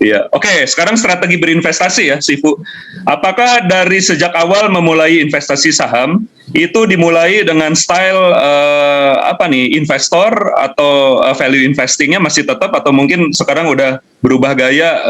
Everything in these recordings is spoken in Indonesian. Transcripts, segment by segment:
Iya, oke. Sekarang strategi berinvestasi ya, Sifu. Apakah dari sejak awal memulai investasi saham itu dimulai dengan style apa nih, investor atau value investingnya masih tetap, atau mungkin sekarang udah berubah gaya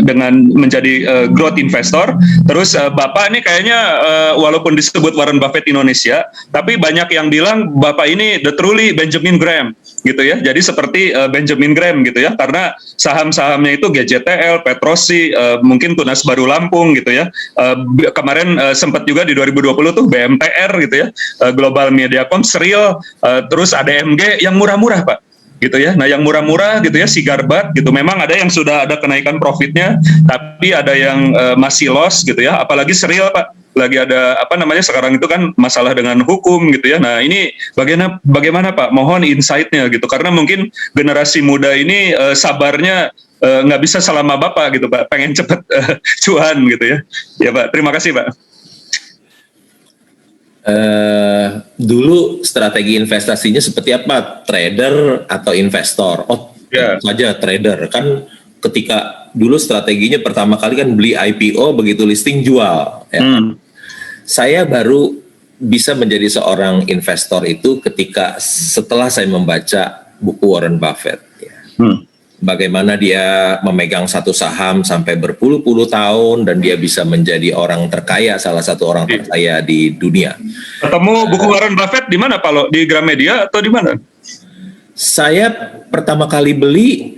dengan menjadi growth investor? Terus Bapak ini kayaknya walaupun disebut Warren Buffett Indonesia, tapi banyak yang bilang Bapak ini the truly Benjamin Graham gitu ya. Jadi seperti Benjamin Graham gitu ya, karena saham-sahamnya itu GJTL, Petrosi, mungkin Tunas Baru Lampung gitu ya. Kemarin sempat juga di 2020 tuh BMTR gitu ya, Global Mediacom, Serial, terus ada AMG yang murah-murah Pak. Gitu ya. Nah, yang murah-murah gitu ya, Sigarbat gitu. Memang ada yang sudah ada kenaikan profitnya, tapi ada yang masih loss gitu ya. Apalagi Serial Pak, lagi ada apa namanya sekarang itu kan masalah dengan hukum gitu ya. Nah, ini bagaimana Pak? Mohon insight-nya gitu, karena mungkin generasi muda ini sabarnya nggak bisa selama Bapak gitu Pak, pengen cepet cuan gitu ya. Ya Pak, terima kasih Pak. Dulu strategi investasinya seperti apa? Trader atau investor? Oh, tentu saja trader. Kan ketika dulu strateginya pertama kali kan beli IPO, begitu listing jual. Ya. Saya baru bisa menjadi seorang investor itu ketika setelah saya membaca buku Warren Buffett. Ya. Bagaimana dia memegang satu saham sampai berpuluh-puluh tahun dan dia bisa menjadi orang terkaya, salah satu orang terkaya di dunia. Ketemu buku Warren Buffett di mana Pak Lo? Di Gramedia atau di mana? Saya pertama kali beli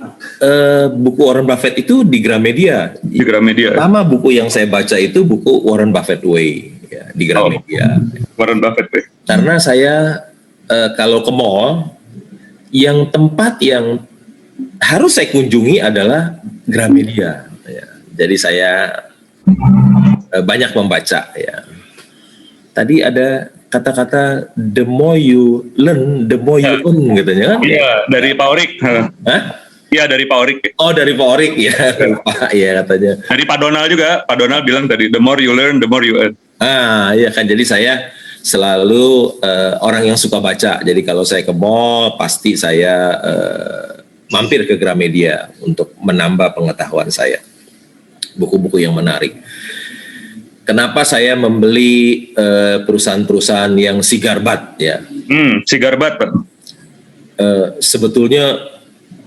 buku Warren Buffett itu di Gramedia. Di Gramedia. Pertama buku yang saya baca itu buku Warren Buffett Way ya, di Gramedia. Warren Buffett Way. Karena saya kalau ke mall, yang tempat yang harus saya kunjungi adalah Gramedia. Ya. Jadi saya banyak membaca. Ya. Tadi ada kata-kata the more you learn, the more you earn, katanya kan? Iya, dari Pak Orik. Hah? Iya, dari Pak Orik. Oh, dari Pak Orik ya, Pak ya katanya. Dari Pak Donald juga, Pak Donald bilang tadi the more you learn, the more you earn. Iya kan, jadi saya selalu orang yang suka baca. Jadi kalau saya ke mall, pasti saya mampir ke Gramedia untuk menambah pengetahuan saya. Buku-buku yang menarik. Kenapa saya membeli perusahaan-perusahaan yang Sigarbat ya? Sigarbat Pak. Sebetulnya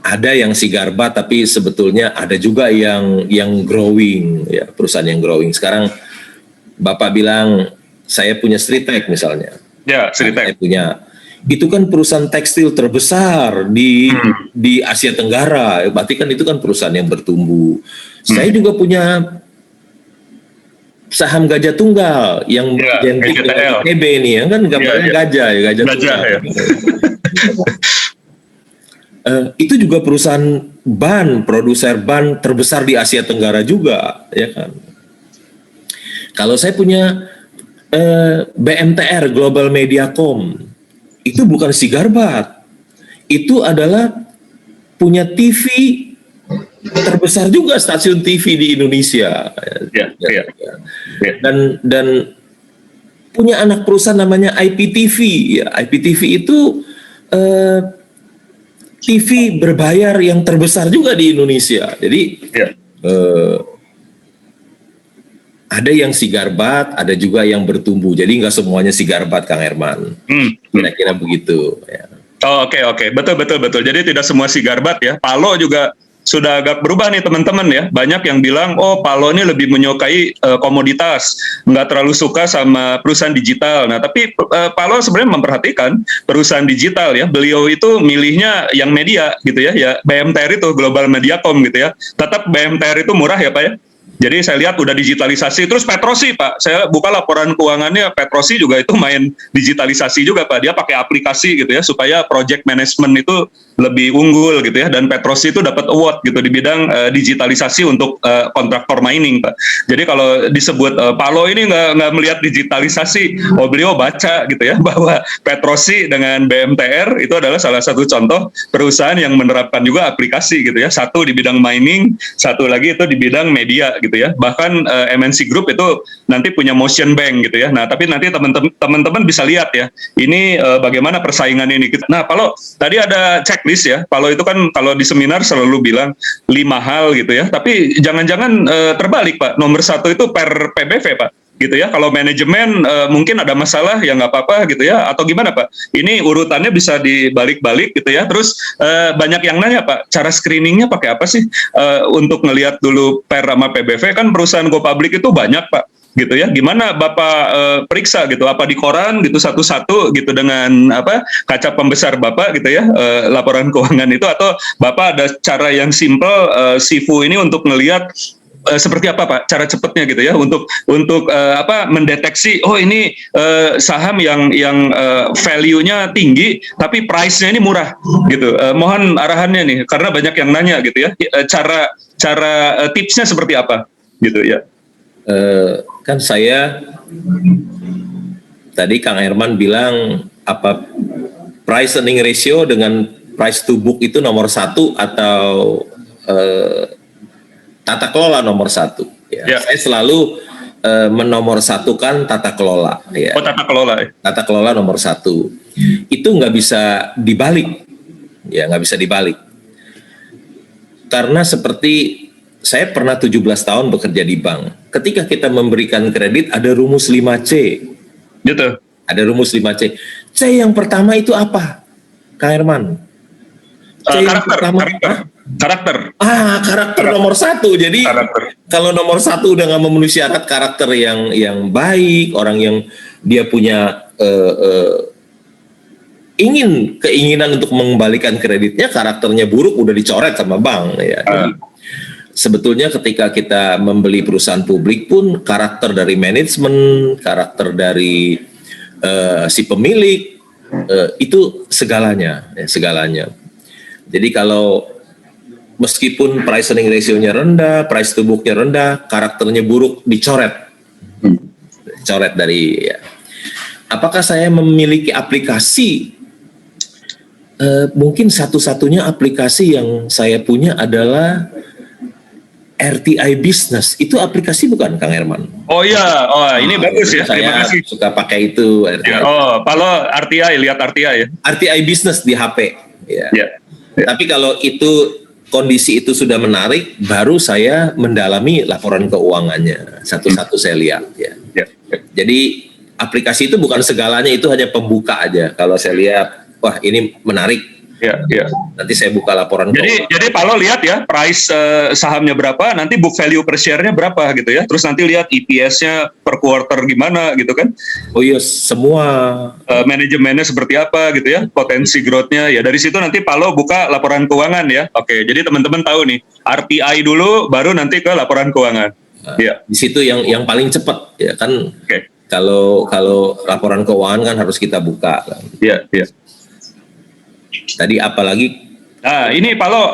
ada yang Sigarbat, tapi sebetulnya ada juga yang growing ya, perusahaan yang growing. Sekarang Bapak bilang saya punya Sritek misalnya. Ya, Sritek. Saya punya. Itu kan perusahaan tekstil terbesar di Asia Tenggara. Berarti kan itu kan perusahaan yang bertumbuh. Saya juga punya saham Gajah Tunggal yang identik dengan ITB ini ya kan, gambarnya gajah ya, gajah tunggal. Ya. Itu juga perusahaan ban, produser ban terbesar di Asia Tenggara juga, ya kan. Kalau saya punya BMTR, Global Mediacom, itu bukan Sigarbat, itu adalah punya TV terbesar juga, stasiun TV di Indonesia. Dan punya anak perusahaan namanya IPTV. Ya, IPTV itu TV berbayar yang terbesar juga di Indonesia. Jadi ada yang Sigarbat, ada juga yang bertumbuh. Jadi nggak semuanya Sigarbat, Kang Herman. Kira-kira begitu. Ya. Oke. Betul. Jadi tidak semua Sigarbat ya. Palo juga sudah agak berubah nih teman-teman ya. Banyak yang bilang, oh Palo ini lebih menyukai komoditas, nggak terlalu suka sama perusahaan digital. Nah tapi Palo sebenarnya memperhatikan perusahaan digital ya. Beliau itu milihnya yang media gitu ya. Ya BMTR itu, Global Mediacom gitu ya. Tetap BMTR itu murah ya Pak ya. Jadi saya lihat udah digitalisasi. Terus Petrosi Pak, saya buka laporan keuangannya, Petrosi juga itu main digitalisasi juga Pak. Dia pakai aplikasi gitu ya, supaya project management itu lebih unggul gitu ya. Dan Petrosi itu dapat award gitu di bidang digitalisasi untuk kontraktor mining Pak. Jadi kalau disebut Palo ini nggak melihat digitalisasi, beliau baca gitu ya, bahwa Petrosi dengan BMTR itu adalah salah satu contoh perusahaan yang menerapkan juga aplikasi gitu ya. Satu di bidang mining, satu lagi itu di bidang media gitu ya. Bahkan MNC Group itu nanti punya Motion Bank gitu ya. Nah, tapi nanti teman-teman bisa lihat ya, ini bagaimana persaingan ini. Nah, kalau tadi ada cek checklist ya. Kalau itu kan kalau di seminar selalu bilang 5 hal gitu ya. Tapi jangan-jangan terbalik Pak. Nomor 1 itu per PBV Pak. Gitu ya. Kalau manajemen mungkin ada masalah ya nggak apa-apa gitu ya. Atau gimana Pak? Ini urutannya bisa dibalik-balik gitu ya. Terus banyak yang nanya Pak, cara screeningnya pakai apa sih? Untuk ngelihat dulu per sama PBV kan perusahaan go public itu banyak Pak. Gitu ya, gimana Bapak periksa gitu, apa di koran gitu satu-satu gitu dengan apa kaca pembesar Bapak gitu ya, laporan keuangan itu, atau Bapak ada cara yang simple Sifu ini untuk ngelihat seperti apa Pak cara cepatnya gitu ya untuk apa mendeteksi ini saham yang value-nya tinggi tapi price-nya ini murah gitu. Mohon arahannya nih karena banyak yang nanya gitu ya, cara tipsnya seperti apa gitu ya. Kan saya tadi Kang Herman bilang apa price earning ratio dengan price to book itu nomor 1 atau tata kelola nomor 1 ya. Ya. Saya selalu menomorsatukan tata kelola ya. Oh, tata kelola ya. Tata kelola nomor 1 itu nggak bisa dibalik ya, nggak bisa dibalik karena seperti saya pernah 17 tahun bekerja di bank. Ketika kita memberikan kredit ada rumus 5C. Gitu. Ada rumus 5C. C yang pertama itu apa? Kang Herman. Karakter. Karakter nomor 1. Jadi kalau nomor 1 udah nggak memenuhi syarat karakter yang baik, orang yang dia punya keinginan untuk mengembalikan kreditnya, karakternya buruk udah dicoret sama bank ya. Jadi, sebetulnya ketika kita membeli perusahaan publik pun karakter dari manajemen, karakter dari si pemilik itu segalanya. Jadi kalau meskipun price earning ratio-nya rendah, price to book-nya rendah, karakternya buruk dicoret dari ya. Apakah saya memiliki aplikasi? Mungkin satu-satunya aplikasi yang saya punya adalah RTI Business. Itu aplikasi bukan Kang Herman? Oh iya, ini bagus ya. Terima kasih. Suka pakai itu RTI. Ya, kalau RTI, lihat RTI ya. RTI Business di HP. Ya. Tapi kalau itu kondisi itu sudah menarik, baru saya mendalami laporan keuangannya. Satu-satu saya lihat ya. Jadi aplikasi itu bukan segalanya, itu hanya pembuka aja. Kalau saya lihat, wah ini menarik. Ya. Nanti saya buka laporan. Jadi Pak Lo lihat ya, price sahamnya berapa, nanti book value per share-nya berapa gitu ya. Terus nanti lihat EPS-nya per quarter gimana gitu kan. Oh iya, semua. Manajemennya seperti apa gitu ya, potensi growth-nya. Ya dari situ nanti Pak Lo buka laporan keuangan ya. Oke, jadi teman-teman tahu nih, RTI dulu, baru nanti ke laporan keuangan. Ya. Di situ yang paling cepat ya kan. Okay. Kalau laporan keuangan kan harus kita buka kan. Iya. Tadi apalagi? Ini Pak Lo